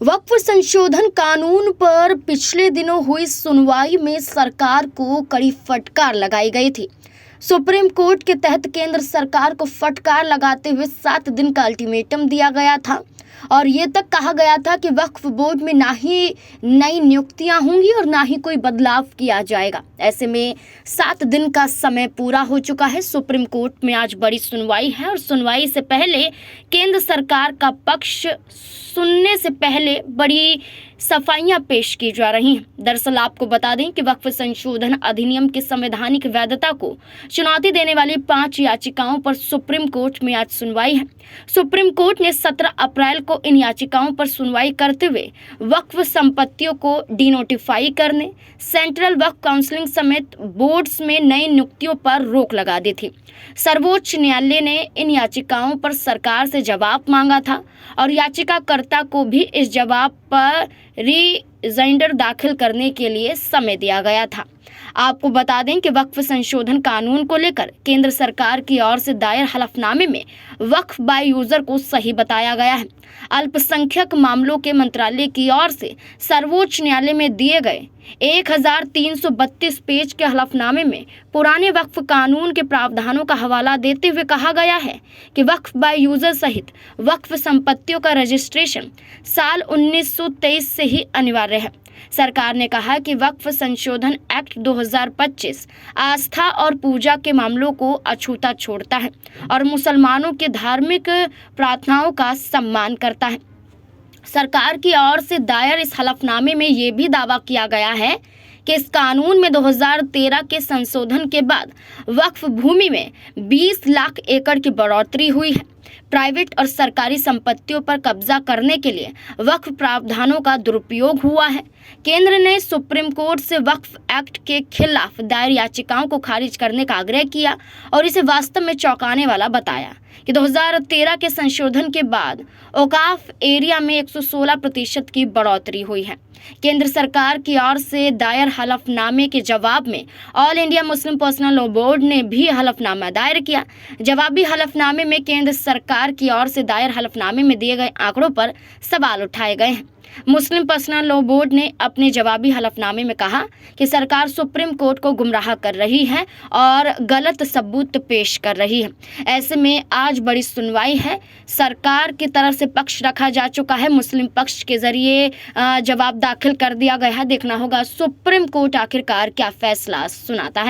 वक्फ संशोधन कानून पर पिछले दिनों हुई सुनवाई में सरकार को कड़ी फटकार लगाई गई थी। सुप्रीम कोर्ट के तहत केंद्र सरकार को फटकार लगाते हुए 7 दिन का अल्टीमेटम दिया गया था और ये तक कहा गया था कि वक्फ बोर्ड में ना ही नई नियुक्तियां होंगी और ना ही कोई बदलाव किया जाएगा। ऐसे में 7 दिन का समय पूरा हो चुका है। सुप्रीम कोर्ट में आज बड़ी सुनवाई है और सुनवाई से पहले केंद्र सरकार का पक्ष सुनने से पहले बड़ी सफाइयां पेश की जा रही हैं। दरअसल आपको बता दें कि वक्फ संशोधन अधिनियम की संवैधानिक वैधता को चुनौती देने वाली 5 याचिकाओं पर सुप्रीम कोर्ट में आज सुनवाई है। सुप्रीम कोर्ट ने 17 अप्रैल को इन याचिकाओं पर सुनवाई करते हुए वक्फ संपत्तियों को डिनोटिफाई करने, सेंट्रल वक्फ काउंसिल समेत बोर्ड्स में नई नियुक्तियों पर रोक लगा दी थी। सर्वोच्च न्यायालय ने इन याचिकाओं पर सरकार से जवाब मांगा था और याचिकाकर्ता को भी इस जवाब पर रिजाइंडर दाखिल करने के लिए समय दिया गया था। आपको बता दें कि वक्फ संशोधन कानून को लेकर केंद्र सरकार की ओर से दायर हलफनामे में वक्फ बाय यूजर को सही बताया गया है। अल्पसंख्यक मामलों के मंत्रालय की ओर से सर्वोच्च न्यायालय में दिए गए 1332 पेज के हलफनामे में पुराने वक्फ कानून के प्रावधानों का हवाला देते हुए कहा गया है कि वक्फ बाय यूजर सहित वक्फ संपत्तियों का रजिस्ट्रेशन साल 1923 से ही अनिवार्य है। सरकार ने कहा कि वक्फ संशोधन एक्ट 2025 आस्था और पूजा के मामलों को अछूता छोड़ता है और मुसलमानों के धार्मिक प्रार्थनाओं का सम्मान करता है। सरकार की ओर से दायर इस हलफनामे में ये भी दावा किया गया है कि इस कानून में 2013 के संशोधन के बाद वक्फ भूमि में 20 लाख एकड़ की बढ़ोतरी हुई है। प्राइवेट और सरकारी संपत्तियों पर कब्जा करने के लिए वक्फ प्रावधानों का दुरुपयोग हुआ है। केंद्र ने सुप्रीम कोर्ट से वक्फ एक्ट के खिलाफ दायर याचिकाओं को खारिज करने का आग्रह किया और इसे वास्तव में चौंकाने वाला बताया कि 2013 के संशोधन के बाद औकाफ एरिया में 116% की बढ़ोतरी हुई है। केंद्र सरकार की ओर से दायर हलफनामे के जवाब में all India Muslim personal law board ने भी हलफनामा दायर किया। जवाबी हलफनामे में केंद्र सरकार की ओर से दायर हलफनामे में दिए गए आंकड़ों पर सवाल उठाए गए हैं। मुस्लिम पर्सनल लॉ बोर्ड ने अपने जवाबी हलफनामे में कहा कि सरकार सुप्रीम कोर्ट को गुमराह कर रही है और गलत सबूत पेश कर रही है। ऐसे में आज बड़ी सुनवाई है। सरकार की तरफ से पक्ष रखा जा चुका है, मुस्लिम पक्ष के जरिए जवाब दाखिल कर दिया गया है। देखना होगा सुप्रीम कोर्ट आखिरकार क्या फैसला सुनाता है।